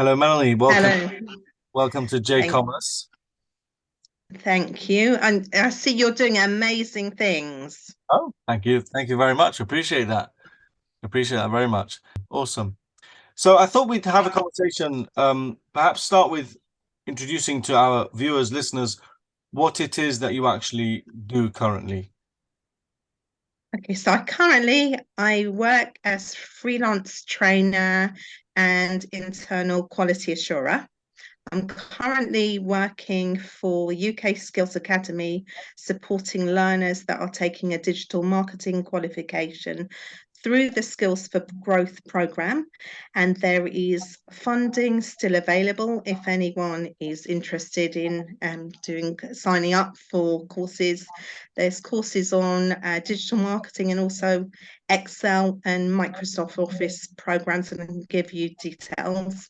Hello, Melanie. Welcome, Hello, welcome to thank, JCommerce. thank you. And I see you're doing amazing things. Oh, thank you very much. Appreciate that very much. Awesome. So I thought we'd have a conversation. Perhaps start with introducing to our viewers, listeners, what it is that you actually do currently. Okay, so I work as freelance trainer and internal quality assurer. I'm currently working for UK Skills Academy, supporting learners that are taking a digital marketing qualification through the Skills for Growth program. And there is funding still available if anyone is interested in signing up for courses. There's courses on digital marketing and also Excel and Microsoft Office programs, and I can give you details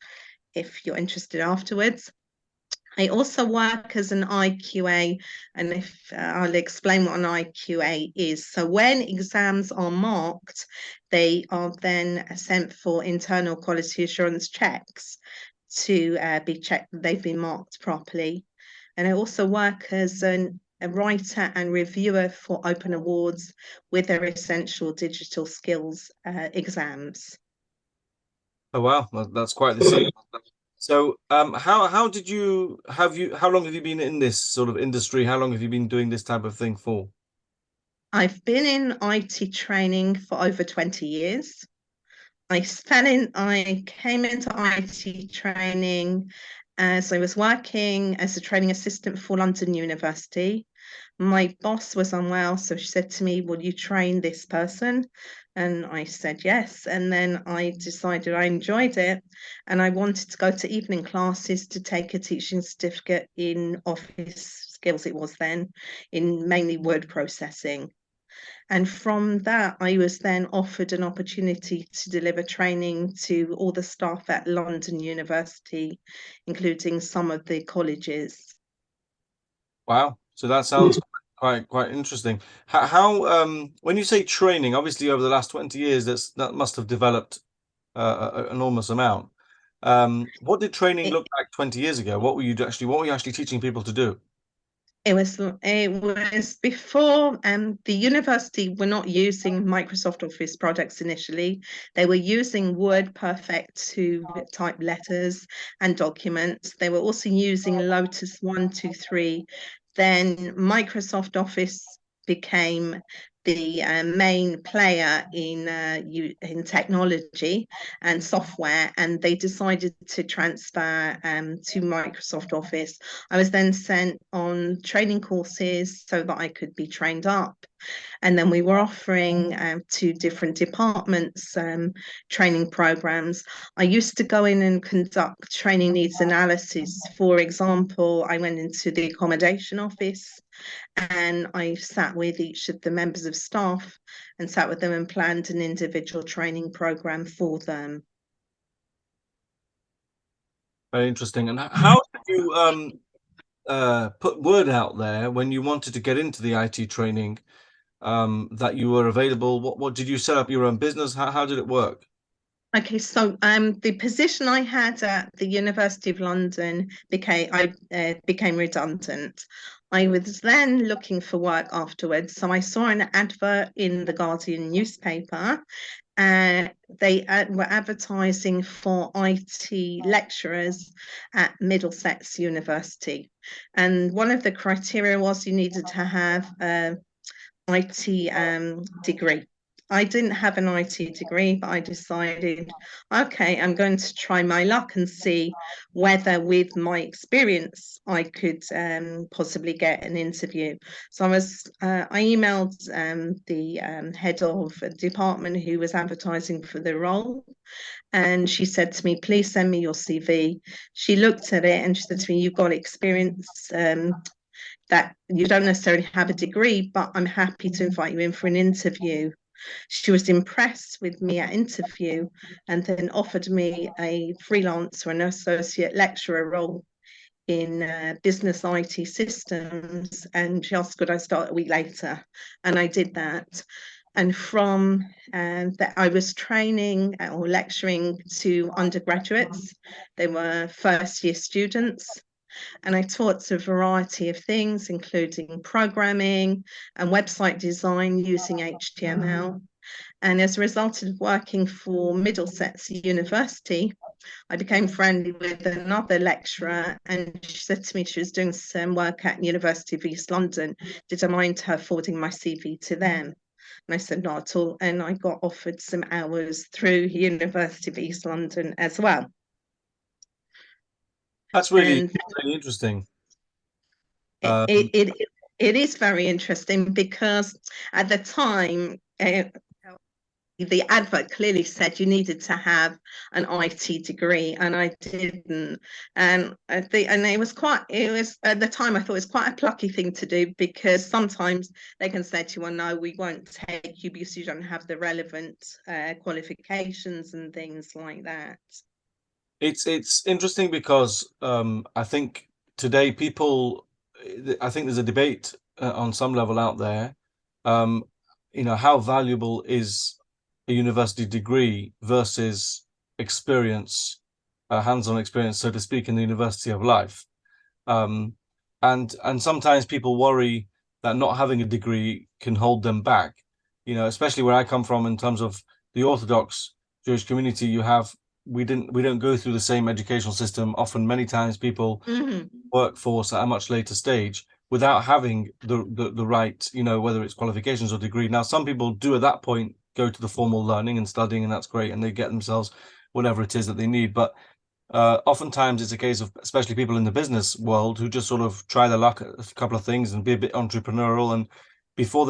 if you're interested afterwards. I also work as an IQA, and if I'll explain what an IQA is. So when exams are marked, they are then sent for internal quality assurance checks to be checked that they've been marked properly. And I also work as a writer and reviewer for open awards with their essential digital skills exams. Oh wow, that's quite the scene. So, how did how long have you been in this sort of industry? How long have you been doing this type of thing for? I've been in IT training for over 20 years. I came into IT training as I was working as a training assistant for London University. My boss was unwell, so she said to me, "Will you train this person?" And I said yes. And then I decided I enjoyed it and I wanted to go to evening classes to take a teaching certificate in office skills, it was then, in mainly word processing. And from that, I was then offered an opportunity to deliver training to all the staff at London University, including some of the colleges. Wow. So that sounds quite interesting. When you say training, obviously over the last 20 years, that must have developed an enormous amount. What did training It, look like 20 years ago? What were you actually teaching people to do? it was before the university were not using Microsoft Office products initially. They were using Word Perfect to type letters and documents. They were also using Lotus 123. Then Microsoft Office became the main player in technology and software, and they decided to transfer to Microsoft Office. I was then sent on training courses so that I could be trained up. And then we were offering to different departments training programs. I used to go in and conduct training needs analysis. For example, I went into the accommodation office and I sat with each of the members of staff and sat with them and planned an individual training program for them. Very interesting. And how did you put word out there when you wanted to get into the IT training that you were available? What did you set up your own business? How did it work? Okay, so the position I had at the University of London became redundant. I was then looking for work afterwards, so I saw an advert in the Guardian newspaper. They were advertising for IT lecturers at Middlesex University, and one of the criteria was you needed to have a IT degree. I didn't have an IT degree, but I decided, okay, I'm going to try my luck and see whether, with my experience, I could possibly get an interview. So I emailed the head of a department who was advertising for the role, and she said to me, "Please send me your CV." She looked at it and she said to me, "You've got experience." That you don't necessarily have a degree, but I'm happy to invite you in for an interview. She was impressed with me at interview and then offered me a freelance or an associate lecturer role in business IT systems. And she asked, could I start a week later? And I did that. And from that, I was training or lecturing to undergraduates. They were first year students. And I taught a variety of things, including programming and website design using HTML. And as a result of working for Middlesex University, I became friendly with another lecturer, and she said to me she was doing some work at University of East London. Did I mind her forwarding my CV to them? And I said, not at all. And I got offered some hours through University of East London as well. That's really, really interesting. It is very interesting because at the time, the advert clearly said you needed to have an IT degree, and I didn't. And it was at the time I thought it was quite a plucky thing to do, because sometimes they can say to you, well, no, we won't take you because you don't have the relevant qualifications and things like that. It's interesting because I think today I think there's a debate on some level out there. How valuable is a university degree versus experience, hands-on experience, so to speak, in the university of life. And sometimes people worry that not having a degree can hold them back. Especially where I come from in terms of the Orthodox Jewish community, we don't go through the same educational system. Often, many times, people workforce at a much later stage without having the right, whether it's qualifications or degree. Now, some people do at that point go to the formal learning and studying, and that's great, and they get themselves whatever it is that they need. But oftentimes it's a case of, especially people in the business world, who just sort of try their luck at a couple of things and be a bit entrepreneurial, and before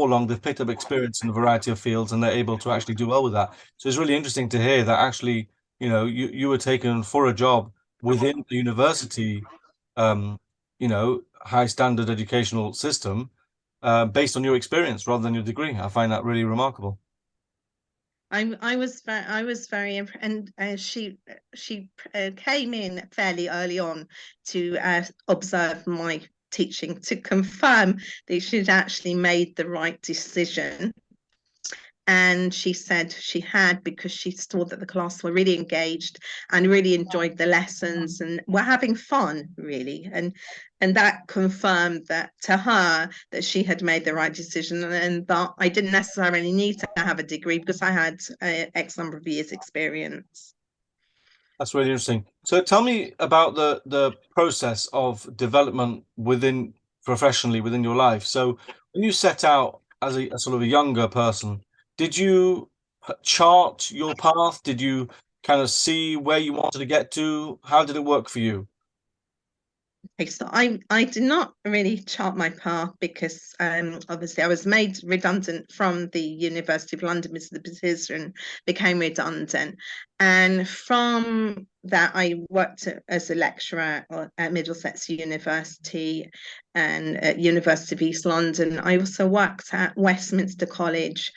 long they've picked up experience in a variety of fields and they're able to actually do well with that. So it's really interesting to hear that actually, you were taken for a job within the university, high standard educational system, based on your experience rather than your degree. I find that really remarkable. I was very impressed, and she came in fairly early on to observe my teaching to confirm that she'd actually made the right decision. And she said she had, because she saw that the class were really engaged and really enjoyed the lessons and were having fun, really. And that confirmed that to her that she had made the right decision, and that I didn't necessarily need to have a degree because I had X number of years experience. That's really interesting. So tell me about the process of development professionally within your life. So when you set out as a sort of a younger person, did you chart your path? Did you kind of see where you wanted to get to? How did it work for you? Okay, so I did not really chart my path because obviously I was made redundant from the University of London because the position became redundant. And from that, I worked as a lecturer at Middlesex University and at University of East London. I also worked at Westminster College,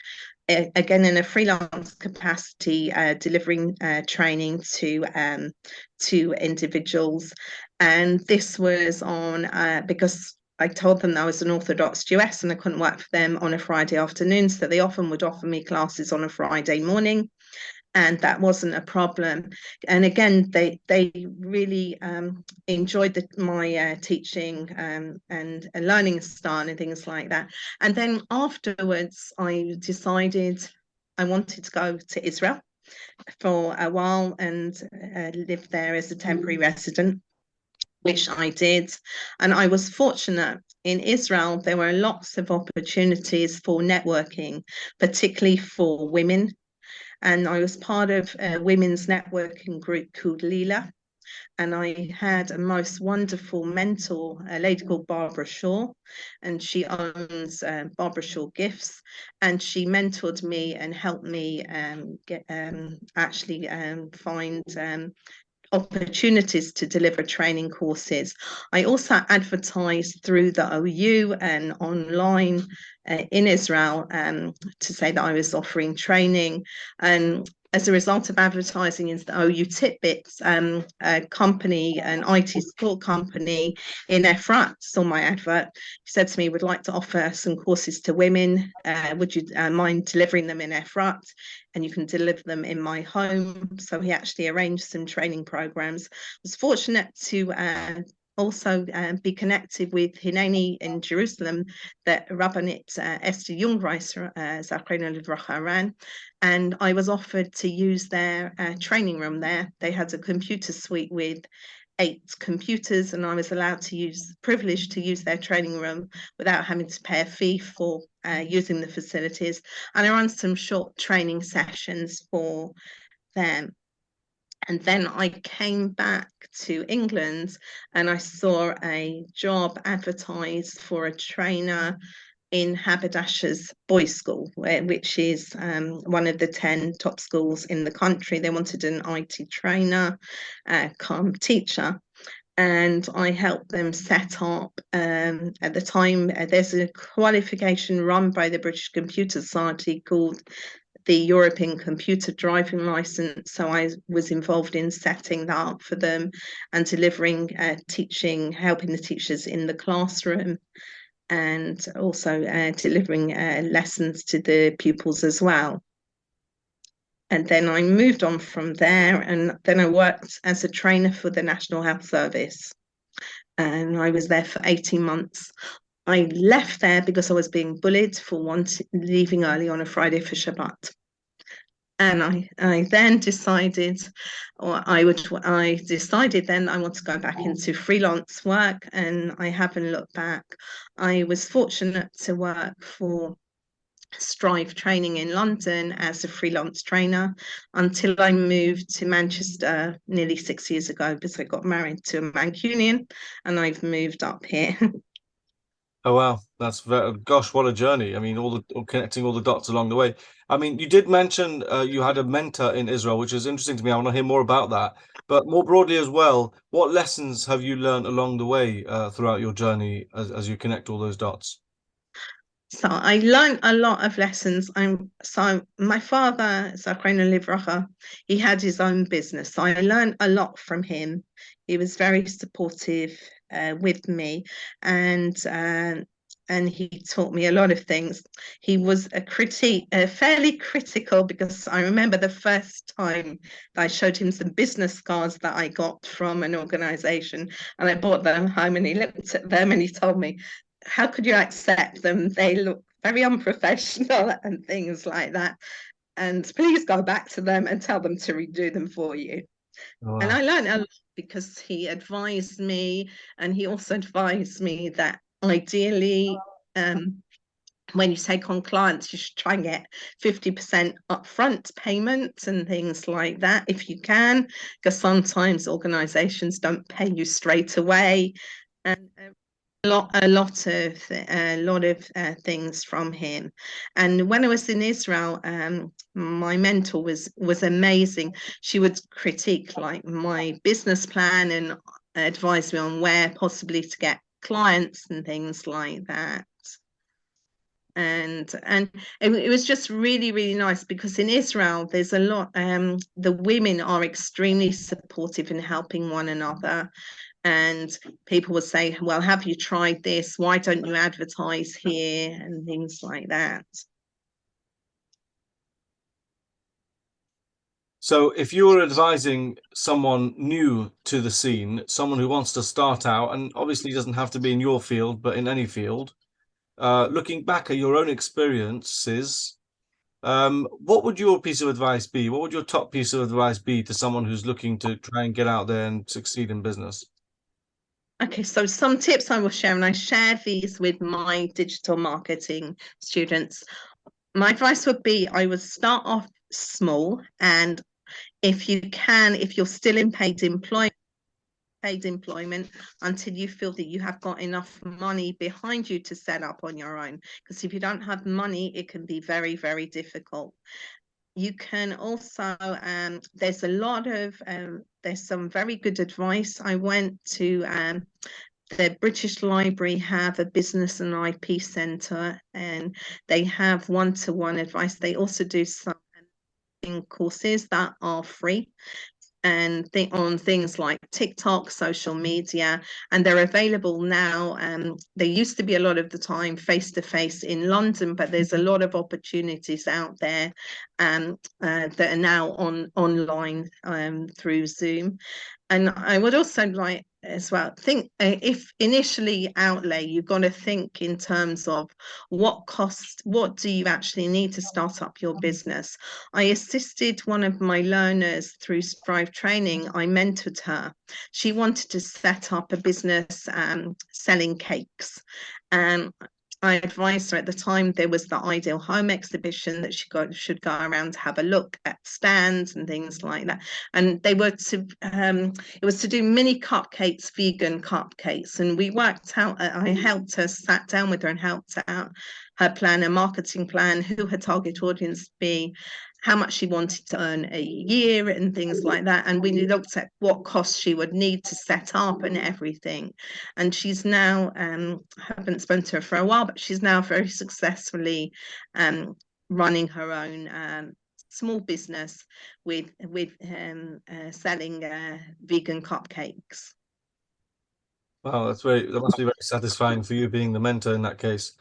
again in a freelance capacity, delivering training to individuals. And this was on because I told them I was an Orthodox Jewess and I couldn't work for them on a Friday afternoon, so they often would offer me classes on a Friday morning, and that wasn't a problem. And again, they really enjoyed my teaching and learning style and things like that. And then afterwards, I decided I wanted to go to Israel for a while and live there as a temporary resident, which I did. And I was fortunate in Israel, there were lots of opportunities for networking, particularly for women. And I was part of a women's networking group called Lila. And I had a most wonderful mentor, a lady called Barbara Shaw, and she owns Barbara Shaw Gifts. And she mentored me and helped me find opportunities to deliver training courses. I also advertised through the OU and online in Israel to say that I was offering training. And as a result of advertising in the OU Titbits, a company, an IT support company in Efrat, saw my advert. He said to me, would like to offer some courses to women. Would you mind delivering them in Efrat? And you can deliver them in my home. So he actually arranged some training programs. I was fortunate to also be connected with Hineni in Jerusalem, that Rabbanit Esther Jungreis, Zachrona Livracha, ran. And I was offered to use their training room there. They had a computer suite with 8 computers, and I was allowed to use, privileged to use their training room without having to pay a fee for using the facilities. And I ran some short training sessions for them. And then I came back to England and I saw a job advertised for a trainer in Haberdasher's Boys School, which is one of the 10 top schools in the country. They wanted an IT trainer, come teacher. And I helped them set up, at the time, there's a qualification run by the British Computer Society called the European Computer Driving License. So I was involved in setting that up for them and delivering teaching, helping the teachers in the classroom, and also delivering lessons to the pupils as well. And then I moved on from there, and then I worked as a trainer for the National Health Service. And I was there for 18 months. I left there because I was being bullied for leaving early on a Friday for Shabbat. And I then decided, I decided then I want to go back into freelance work, and I haven't looked back. I was fortunate to work for Strive Training in London as a freelance trainer until I moved to Manchester nearly 6 years ago, because I got married to a Mancunian and I've moved up here. Oh wow, that's very, gosh, what a journey. I mean, connecting all the dots along the way. I mean, you did mention you had a mentor in Israel, which is interesting to me. I want to hear more about that. But more broadly as well, what lessons have you learned along the way throughout your journey as you connect all those dots? So I learned a lot of lessons. So my father, Zachrona Livracha, he had his own business. So I learned a lot from him. He was very supportive with me, and he taught me a lot of things. He was fairly critical, because I remember the first time that I showed him some business cards that I got from an organization, and I brought them home, and he looked at them and he told me, how could you accept them? They look very unprofessional and things like that. And please go back to them and tell them to redo them for you. Wow. And I learned a lot because he advised me, and he also advised me that ideally, when you take on clients, you should try and get 50% upfront payments and things like that if you can, because sometimes organizations don't pay you straight away. And a lot of things from him. And when I was in Israel, my mentor was amazing. She would critique like my business plan and advise me on where possibly to get clients and things like that. And it was just really, really nice, because in Israel there's a lot, the women are extremely supportive in helping one another. And people would say, well, have you tried this? Why don't you advertise here? And things like that. So if you were advising someone new to the scene, someone who wants to start out, and obviously doesn't have to be in your field, but in any field, looking back at your own experiences, what would your piece of advice be? What would your top piece of advice be to someone who's looking to try and get out there and succeed in business? Okay, so some tips I will share, and I share these with my digital marketing students. My advice would be, I would start off small, and if you can, if you're still in paid employment until you feel that you have got enough money behind you to set up on your own. Because if you don't have money, it can be very, very difficult. You can also, there's some very good advice. I went to the British Library have a business and IP centre, and they have one-to-one advice. They also do some courses that are free and on things like TikTok, social media, and they're available now. They used to be a lot of the time face to face in London, but there's a lot of opportunities out there that are now online through Zoom. And I would also like as well think if initially outlay, you've got to think in terms of what do you actually need to start up your business. I assisted one of my learners through Strive training. I mentored her. She wanted to set up a business selling cakes. I advised her at the time there was the Ideal Home exhibition that she should go around to have a look at stands and things like that. And they were it was to do mini cupcakes, vegan cupcakes. And we worked out, I helped her, sat down with her and helped out her plan, a marketing plan, who her target audience be, how much she wanted to earn a year and things like that. And we looked at what costs she would need to set up and everything. And she's now, haven't spoken to her for a while, but she's now very successfully running her own small business with selling vegan cupcakes. Wow, that must be very satisfying for you being the mentor in that case.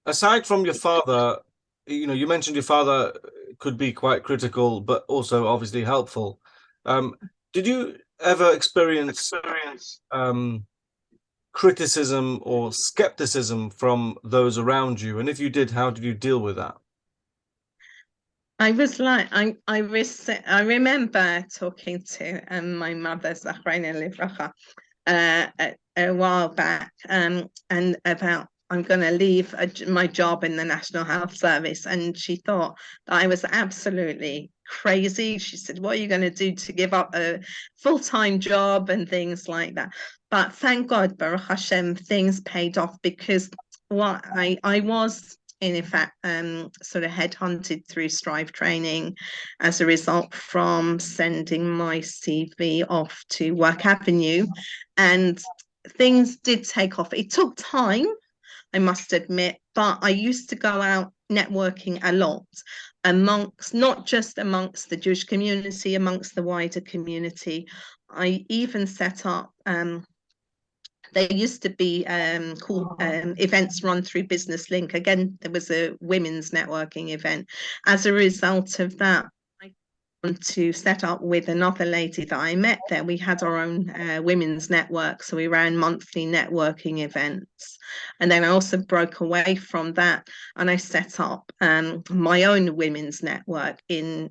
Aside from your father, you mentioned your father could be quite critical, but also obviously helpful. Did you ever experience criticism or skepticism from those around you? And if you did, how did you deal with that? I was like, I remember talking to my mother, Zahraina Livracha, a while back, and about I'm going to leave my job in the National Health Service. And she thought that I was absolutely crazy. She said, what are you going to do to give up a full-time job and things like that? But thank God, Baruch Hashem, things paid off, because what I was in fact sort of headhunted through Strive training as a result from sending my CV off to Work Avenue, and things did take off. It took time, I must admit, but I used to go out networking a lot not just amongst the Jewish community, amongst the wider community. I even set up there used to be cool events run through Business Link. Again, there was a women's networking event. As a result of that, I want to set up with another lady that I met there. We had our own women's network, so we ran monthly networking events. And then I also broke away from that, and I set up my own women's network in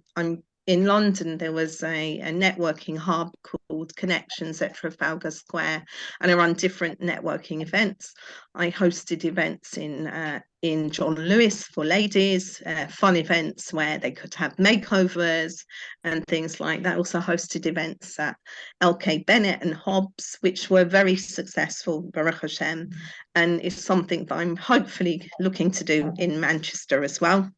London. There was a networking hub called Connections at Trafalgar Square, and I run different networking events. I hosted events in John Lewis for ladies, fun events where they could have makeovers and things like that. Also hosted events at LK Bennett and Hobbs, which were very successful, Baruch Hashem, and it's something that I'm hopefully looking to do in Manchester as well.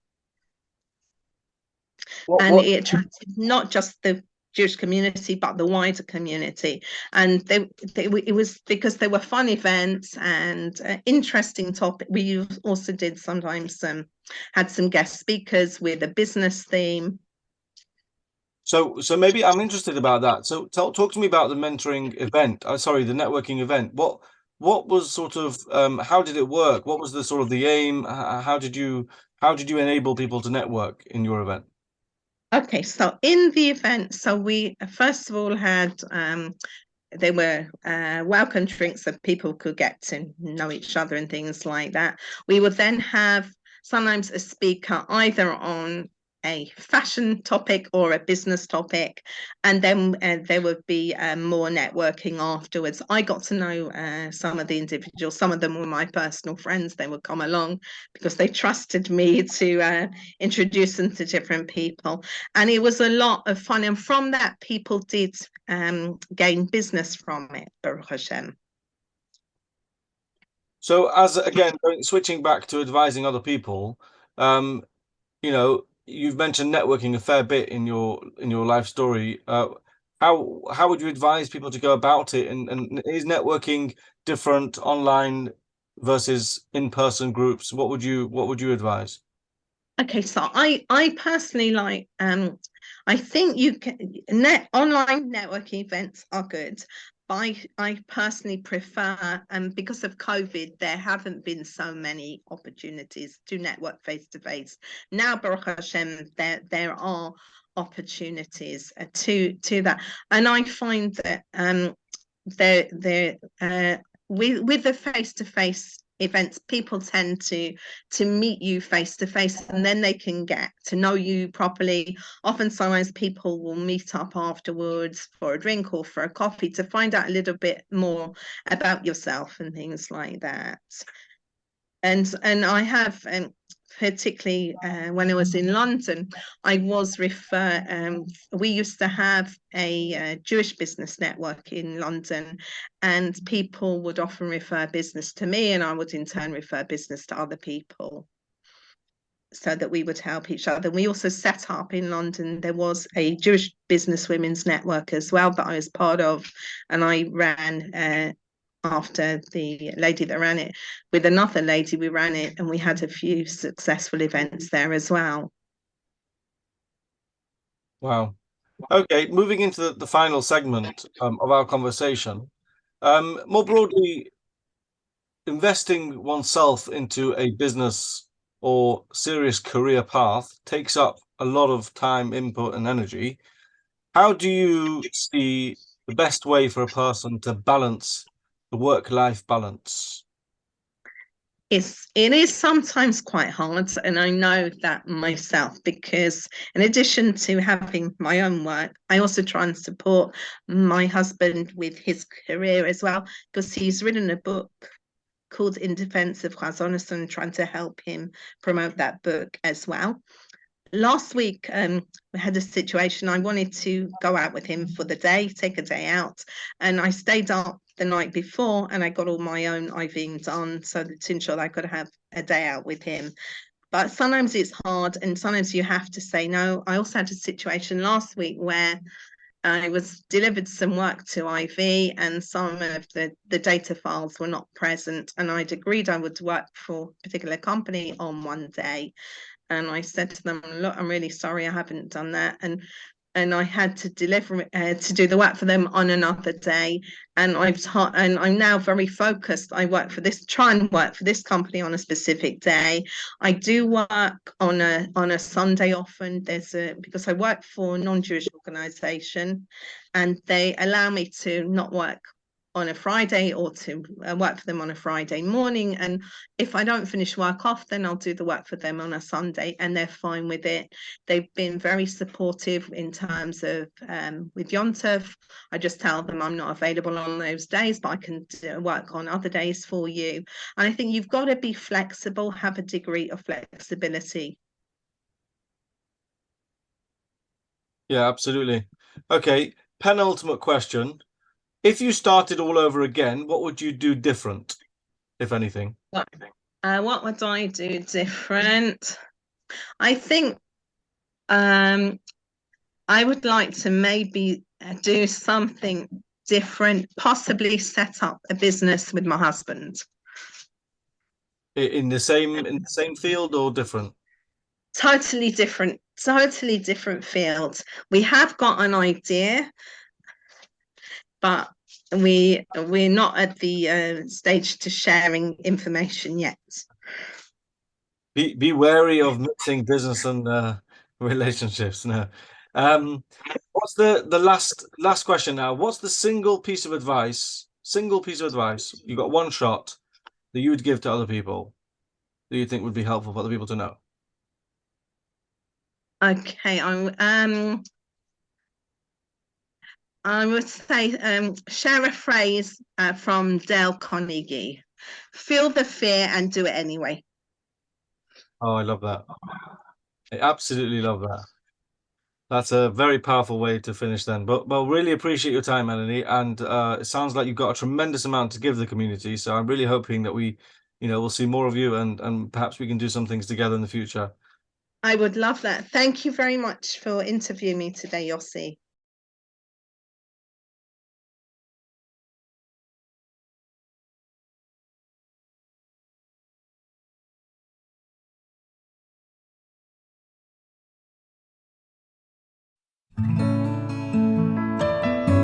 It attracted not just the Jewish community, but the wider community. And it was because they were fun events and interesting topic. We also did sometimes had some guest speakers with a business theme. So maybe I'm interested about that. So talk to me about the mentoring event. Sorry, the networking event. What was sort of how did it work? What was the sort of the aim? How did you enable people to network in your event? Okay, so in the event, so we first of all had there were welcome drinks that people could get to know each other and things like that. We would then have sometimes a speaker either on a fashion topic or a business topic, and then there would be more networking afterwards. I got to know some of the individuals. Some of them were my personal friends. They would come along because they trusted me to introduce them to different people, and it was a lot of fun. And from that, people did gain business from it, Baruch Hashem. So again, switching back to advising other people, you've mentioned networking a fair bit in your life story. how would you advise people to go about it? And is networking different online versus in-person groups? What would you advise? Okay, so I personally like I think you can online networking events are good. But I personally prefer, because of COVID, there haven't been so many opportunities to network face to face. Now, Baruch Hashem, there are opportunities to that, and I find that there with the face to face events, people tend to meet you face to face, and then they can get to know you properly. Often sometimes people will meet up afterwards for a drink or for a coffee to find out a little bit more about yourself and things like that. And I have, particularly when I was in London, I was we used to have a Jewish business network in London, and people would often refer business to me, and I would in turn refer business to other people, so that we would help each other. We also set up in London, there was a Jewish business women's network as well that I was part of, and I ran after the lady that ran it. With another lady, we ran it, and we had a few successful events there as well. Wow. Okay, moving into the final segment of our conversation. More broadly, investing oneself into a business or serious career path takes up a lot of time, input, and energy. How do you see the best way for a person to balance the work-life balance? It is sometimes quite hard, and I know that myself, because in addition to having my own work, I also try and support my husband with his career as well, because he's written a book called In Defense of Consultancy, and trying to help him promote that book as well. Last week, we had a situation. I wanted to go out with him for the day, take a day out, and I stayed up the night before, and I got all my own IVing done, so to ensure that I could have a day out with him. But sometimes it's hard, and sometimes you have to say no. I also had a situation last week where I was delivered some work to IV, and some of the data files were not present, and I'd agreed I would work for a particular company on one day. And I said to them, look, I'm really sorry, I haven't done that. And I had to deliver to do the work for them on another day. And I'm now very focused. I try and work for this company on a specific day. I do work on a Sunday often. Because I work for a non-Jewish organization, and they allow me to not work on a Friday, or to work for them on a Friday morning. And if I don't finish work off, then I'll do the work for them on a Sunday, and they're fine with it. They've been very supportive in terms of with Yom Tov. I just tell them I'm not available on those days, but I can work on other days for you. And I think you've got to be flexible, have a degree of flexibility. Yeah, absolutely. Okay, penultimate question. If you started all over again, what would you do different, if anything? What would I do different? I think I would like to maybe do something different, possibly set up a business with my husband. In the same field or different? Totally different field. We have got an idea, but we're not at the stage to sharing information yet. Be wary of mixing business and relationships. No. What's the last question now? What's the single piece of advice? You got one shot that you would give to other people that you think would be helpful for other people to know? Okay, I would say share a phrase from Dale Carnegie: feel the fear and do it anyway. Oh, I love that. I absolutely love that. That's a very powerful way to finish then. But really appreciate your time, Melanie. And it sounds like you've got a tremendous amount to give the community. So I'm really hoping that we'll see more of you, and perhaps we can do some things together in the future. I would love that. Thank you very much for interviewing me today, Yossi.